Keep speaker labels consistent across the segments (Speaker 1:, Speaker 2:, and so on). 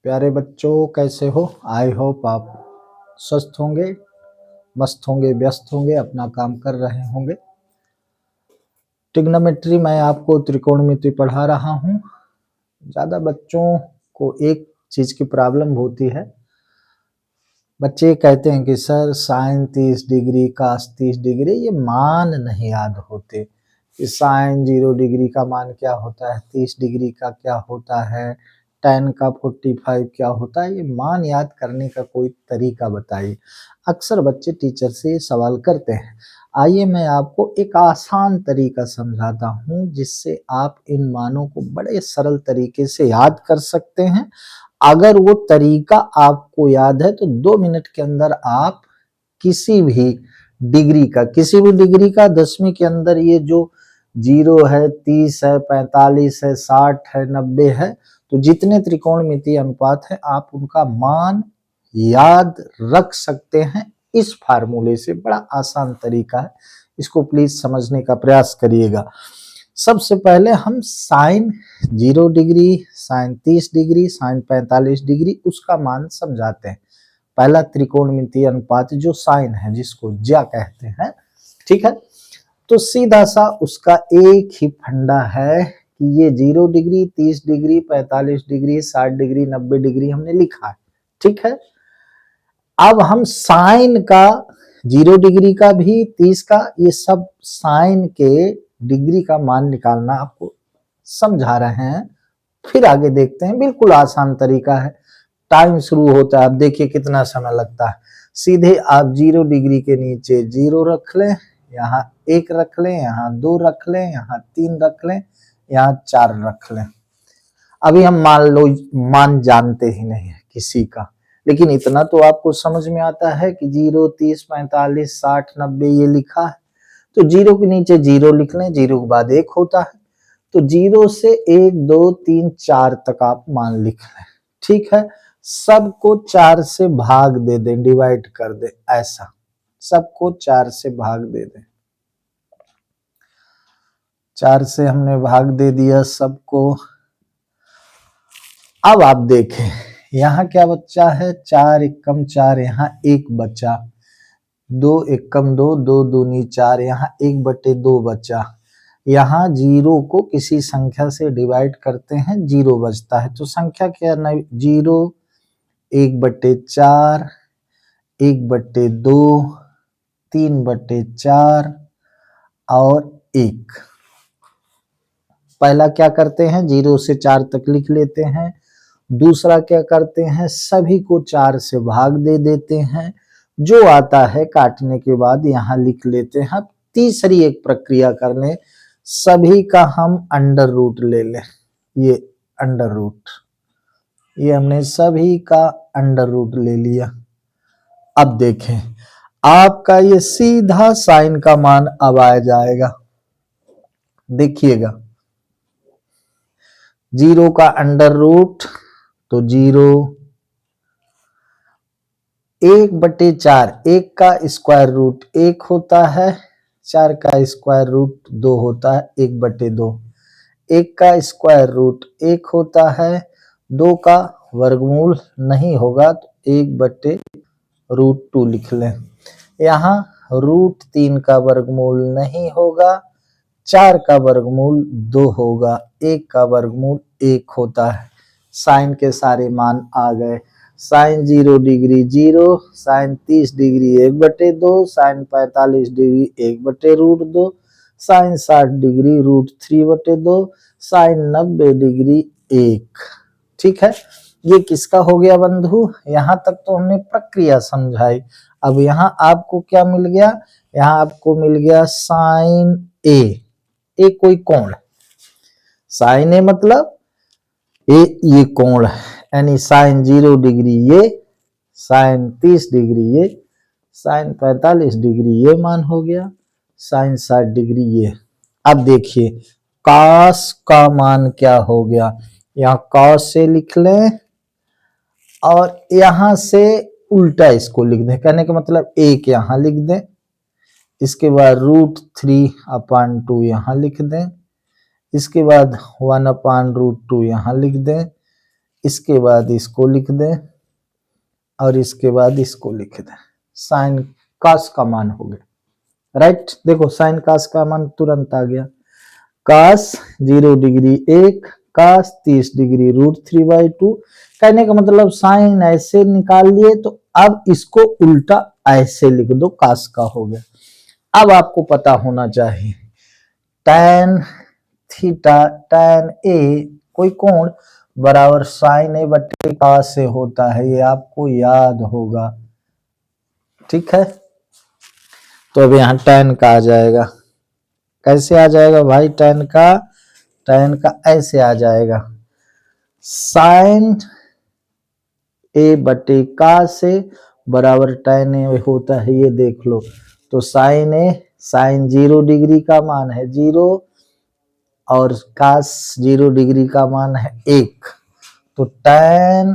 Speaker 1: प्यारे बच्चों, कैसे हो? आई होप आप स्वस्थ होंगे, मस्त होंगे, व्यस्त होंगे, अपना काम कर रहे होंगे। ट्रिग्नोमेट्री मैं आपको त्रिकोणमिति पढ़ा रहा हूँ। ज़्यादा बच्चों को एक चीज़ की प्रॉब्लम होती है। बच्चे कहते हैं कि सर साइन 30 डिग्री, कास 30 डिग्री, ये मान नहीं याद होते कि साइन 0 डिग्री का मान क्या होता है, 30 डिग्री का क्या होता है, tan का 45 क्या होता है। ये मान याद करने का कोई तरीका बताइए। अक्सर बच्चे टीचर से सवाल करते हैं। आइए मैं आपको एक आसान तरीका समझाता हूँ जिससे आप इन मानों को बड़े सरल तरीके से याद कर सकते हैं। अगर वो तरीका आपको याद है तो 2 मिनट के अंदर आप किसी भी डिग्री का 10वीं के अंदर ये जो 0 है, 30 है, 45 है, 60 है, 90 है, तो जितने त्रिकोणमितीय अनुपात है आप उनका मान याद रख सकते हैं इस फार्मूले से। बड़ा आसान तरीका है, इसको प्लीज समझने का प्रयास करिएगा। सबसे पहले हम sine 0 degree, sine 30 degree, sine 45 degree उसका मान समझाते हैं। पहला त्रिकोणमितीय अनुपात जो साइन है, जिसको ज्या कहते हैं, ठीक है। तो सीधा सा उसका एक ही फंडा है कि ये 0 degree, 30 degree, 45 degree, 60 degree, 90 degree हमने लिखा है, ठीक है। अब हम साइन का 0 डिग्री का भी, 30 का, ये सब साइन के डिग्री का मान निकालना आपको समझा रहे हैं। फिर आगे देखते हैं, बिल्कुल आसान तरीका है। टाइम शुरू होता है, अब देखिए कितना समय लगता है। सीधे आप 0 डिग्री के नीचे 0 रख लें, यहाँ 1 रख लें, यहाँ 2 रख लें, यहाँ 3 रख लें, यहाँ 4 रख लें। अभी हम मान लो मान जानते ही नहीं है किसी का, लेकिन इतना तो आपको समझ में आता है कि 0, 30, 45, 60, 90 ये लिखा है, तो 0 के नीचे 0 लिख लें, 0 के बाद 1 होता है, तो 0 से 1, 2, 3, 4 तक आप मान लिख लें, ठीक है। सबको 4 से भाग दे दें, डिवाइड कर दें, ऐसा सबको 4 से भाग दे दें। 4 से हमने भाग दे दिया सबको। अब आप देखें यहाँ क्या बच्चा है, 4 एकम 4, यहाँ 1 बचा, 2 एकम 2, 2 दूनी 4, यहाँ 1/2 बचा। यहाँ 0 को किसी संख्या से डिवाइड करते हैं, 0 बचता है, तो संख्या क्या, 0, 1/4, 1/2, 3/4 और 1। पहला क्या करते हैं, 0 से 4 तक लिख लेते हैं। दूसरा क्या करते हैं, सभी को 4 से भाग दे देते हैं, जो आता है काटने के बाद यहाँ लिख लेते हैं। तीसरी एक प्रक्रिया कर लें, सभी का हम अंडर रूट ले लें। ये अंडर रूट, ये हमने सभी का अंडर रूट ले लिया। अब देखें आपका ये सीधा साइन का मान अब आ जाएगा। देखिएगा 0 का अंडर रूट तो 0, 1/4, 1 का स्क्वायर रूट 1 होता है, 4 का स्क्वायर रूट 2 होता है, 1/2। 1 का स्क्वायर रूट 1 होता है, 2 का वर्गमूल नहीं होगा तो 1/√2 लिख लें। यहाँ √3 का वर्गमूल नहीं होगा, 4 का वर्गमूल 2 होगा, 1 का वर्गमूल 1 होता है। साइन के सारे मान आ गए। Sine 0 degree 0, sine 30 degree 1/2, sine 45 degree 1/√2, sine 60 degree √3/2, sine 90 degree 1। ठीक है, ये किसका हो गया बंधु? यहाँ तक तो हमने प्रक्रिया समझाई। अब यहाँ आपको क्या मिल गया? यहाँ आपको मिल गया साइन ए। ए कोई कोण, साइन ए मतलब ये कोण है, यानी साइन 0 डिग्री ये, साइन 30 डिग्री ये, साइन 45 डिग्री ये मान हो गया, साइन 60 डिग्री ये। अब देखिए कॉस का मान क्या हो गया, यहाँ कॉस से लिख लें और यहां से उल्टा इसको लिख दें, कहने का मतलब 1 यहां लिख दें, इसके बाद √3/2 यहां लिख दें, इसके बाद 1/√2 यहां लिख दें, इसके बाद इसको लिख दें और इसके बाद इसको लिख दें, साइन कास का मान हो गया। राइट, देखो साइन कास का मान तुरंत आ गया। कास 0 डिग्री 1, कास 30 डिग्री √3/2। कहने का मतलब साइन ऐसे निकाल लिए, तो अब इसको उल्टा ऐसे लिख दो, कास का हो गया। अब आपको पता होना चाहिए tan थीटा tan ए कोई कोण बराबर साइन ए बटे कास से होता है, ये आपको याद होगा। ठीक है, तो अब यहाँ tan का आ जाएगा। कैसे आ जाएगा भाई tan का ऐसे आ जाएगा, साइन ए बटे कास से बराबर tan ए होता है, ये देख लो। तो साइन ए, साइन 0 डिग्री का मान है 0 और कास 0 डिग्री का मान है 1, तो tan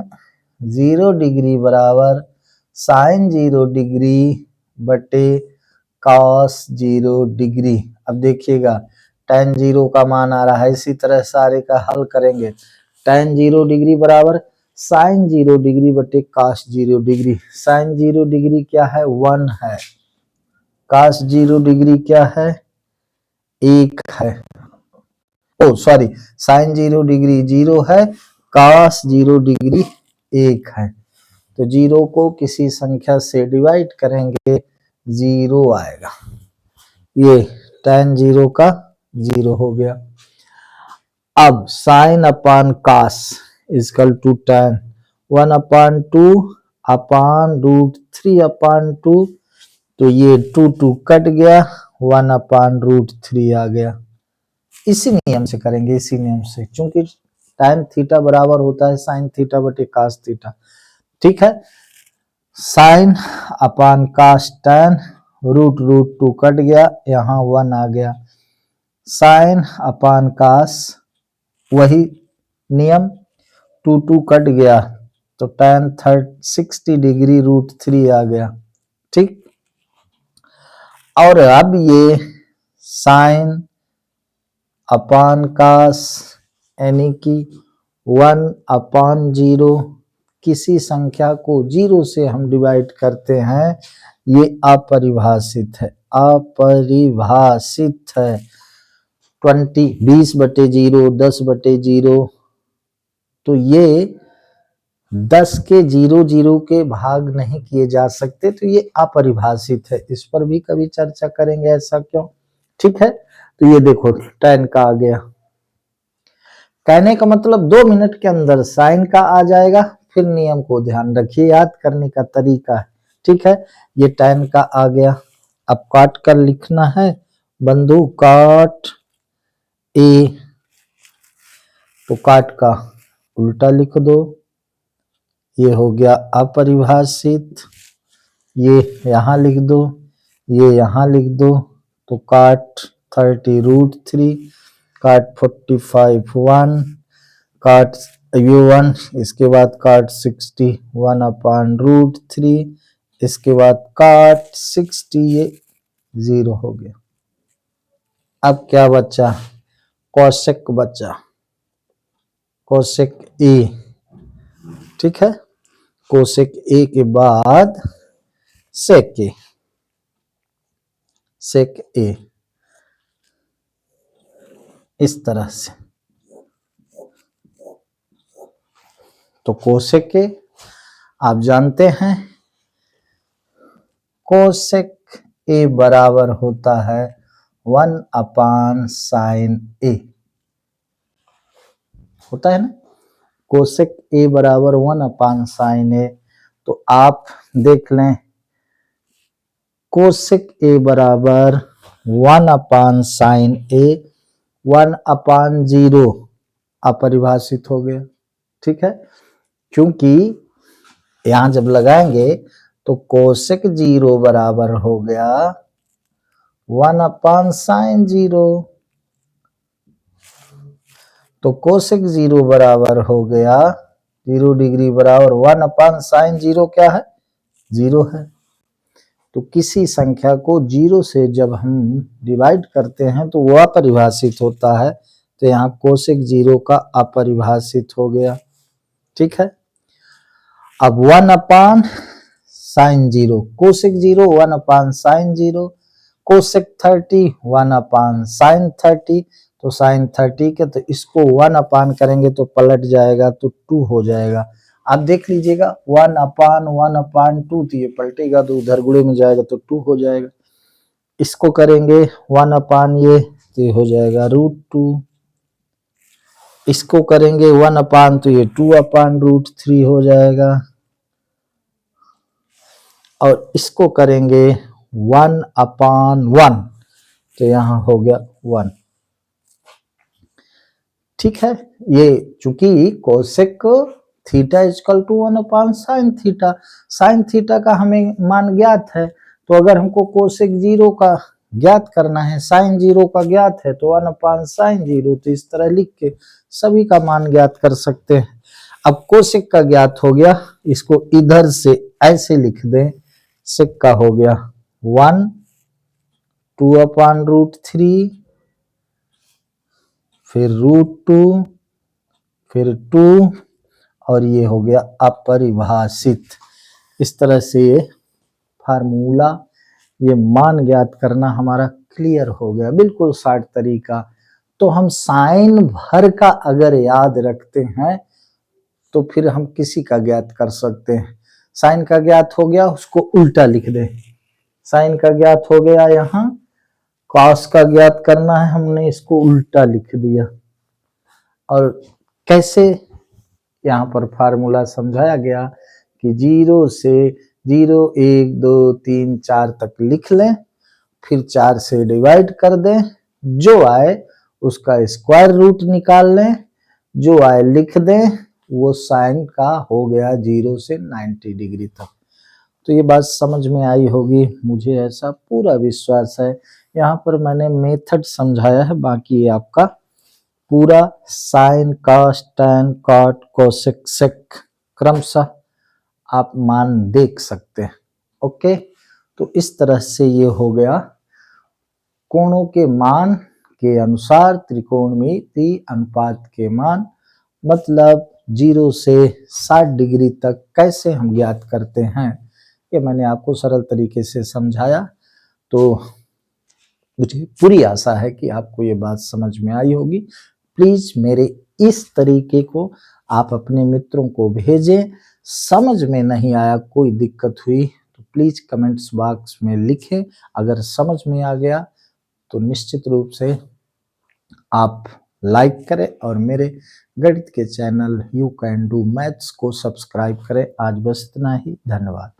Speaker 1: 0 डिग्री बराबर साइन 0 डिग्री बटे कॉस 0 डिग्री। अब देखिएगा tan 0 का मान आ रहा है, इसी तरह सारे का हल करेंगे। tan 0 डिग्री बराबर साइन 0 डिग्री बटे कॉस 0 डिग्री। साइन 0 डिग्री क्या है, 1 है। कॉस 0 डिग्री क्या है, 1 है। ओ सॉरी, साइन 0 डिग्री 0 है, कॉस 0 डिग्री 1 है। तो 0 को किसी संख्या से डिवाइड करेंगे, 0 आएगा। ये tan 0 का 0 हो गया। अब sine upon cos equal to tan 1/2 upon √3/2, तो ये 2 कट गया, 1/√3 आ गया। इसी नियम से करेंगे, इसी नियम से, क्योंकि tan थीटा बराबर होता है साइन थीटा बटे कास थीटा। ठीक है, sine upon cos tan, √2 cut गया, यहाँ 1 आ गया। साइन अपान कास वही नियम, 2 कट गया, तो tan 60 डिग्री √3 आ गया। ठीक, और अब ये साइन अपान कास यानी कि 1/0, किसी संख्या को 0 से हम डिवाइड करते हैं, ये अपरिभाषित है, अपरिभाषित है। 20/0, 10/0, तो ये 10 के 0 के भाग नहीं किए जा सकते, तो ये अपरिभाषित है। इस पर भी कभी चर्चा करेंगे, ऐसा क्यों। ठीक है, तो ये देखो tan का आ गया। कहने का मतलब 2 मिनट के अंदर साइन का आ जाएगा। फिर नियम को ध्यान रखिए, याद करने का तरीका है। ठीक है, ये tan का आ गया। अब काट कर लिखना है बंधु, काट ए, तो काट का उल्टा लिख दो, ये हो गया अपरिभाषित। ये यहाँ लिख दो, ये यहाँ लिख दो, तो काट 30√3, काट 45 1, काट ये 1, इसके बाद काट 60 1/√3, इसके बाद काट 60, ये 0 हो गया। अब क्या बचा, कोसेक बचा, कोसेक ए। ठीक है, कोसेक ए के बाद सेक ए, सेक ए, इस तरह से। तो कोसेक ए आप जानते हैं, कोसेक ए बराबर होता है 1/sin ए, होता है ना। कोसेक ए बराबर 1/sin ए, तो आप देख लें, कोसेक ए बराबर 1/sin ए, 1/0 अपरिभाषित हो गया। ठीक है, क्योंकि यहां जब लगाएंगे तो कोसेक 0 बराबर हो गया 1/sin 0, तो कोसेक 0 बराबर हो गया 0 डिग्री बराबर 1/sin 0 क्या है, 0 है। तो किसी संख्या को 0 से जब हम डिवाइड करते हैं तो वह अपरिभाषित होता है, तो यहाँ कोसेक 0 का अपरिभाषित हो गया। ठीक है। अब 1 upon sign 0, cosec 0 1 upon sign 0, cosec 30 1 upon sign 30, तो साइन 30 के तो इसको 1 अपान करेंगे तो पलट जाएगा तो 2 हो जाएगा। आप देख लीजिएगा 1 अपान 2, तो ये पलटेगा तो उधर गुणे में जाएगा तो 2 हो जाएगा। इसको करेंगे 1 अपान ये तो ये हो जाएगा √2, इसको करेंगे 1 अपान तो ये 2 अपान √3 हो जाएगा, और इसको करेंगे 1 अपान 1 तो यहाँ हो गया 1। ठीक है, ये चूंकि cosec theta is equal to 1 upon sine theta, sine theta का हमें मान ज्ञात है, तो अगर हमको कोसेक 0 का ज्ञात करना है, साइन 0 का ज्ञात है, तो 1 अपान साइन 0, तो इस तरह लिख के सभी का मान ज्ञात कर सकते हैं। अब कोसेक का ज्ञात हो गया, इसको इधर से ऐसे लिख दें, सेक का हो गया 1, 2 अपान √3, फिर √2, फिर 2, और ये हो गया अपरिभाषित। इस तरह से ये फार्मूला, ये मान ज्ञात करना हमारा क्लियर हो गया, बिल्कुल शॉर्ट तरीका। तो हम साइन भर का अगर याद रखते हैं तो फिर हम किसी का ज्ञात कर सकते हैं। साइन का ज्ञात हो गया, उसको उल्टा लिख दें, साइन का ज्ञात हो गया, यहाँ कॉस का ज्ञात करना है, हमने इसको उल्टा लिख दिया। और कैसे, यहाँ पर फार्मूला समझाया गया कि 0 से 0 1 2 3 4 तक लिख लें, फिर 4 से डिवाइड कर दें, जो आए उसका स्क्वायर रूट निकाल लें, जो आए लिख दें, वो साइन का हो गया 0 से 90 डिग्री तक। तो ये बात समझ में आई होगी, मुझे ऐसा पूरा विश्वास है। यहाँ पर मैंने मेथड समझाया है, बाकी आपका पूरा sine cos tan cot cosec sec क्रमशः आप मान देख सकते हैं। ओके, तो इस तरह से ये हो गया कोणों के मान के अनुसार त्रिकोणमिति अनुपात के मान, मतलब 0 से 60 डिग्री तक कैसे हम ज्ञात करते हैं, ये मैंने आपको सरल तरीके से समझाया। तो मुझे पूरी आशा है कि आपको ये बात समझ में आई होगी। प्लीज मेरे इस तरीके को आप अपने मित्रों को भेजें। समझ में नहीं आया, कोई दिक्कत हुई तो प्लीज कमेंट्स बॉक्स में लिखें। अगर समझ में आ गया तो निश्चित रूप से आप लाइक करें और मेरे गणित के channel you can do maths को सब्सक्राइब करें। आज बस इतना ही, धन्यवाद।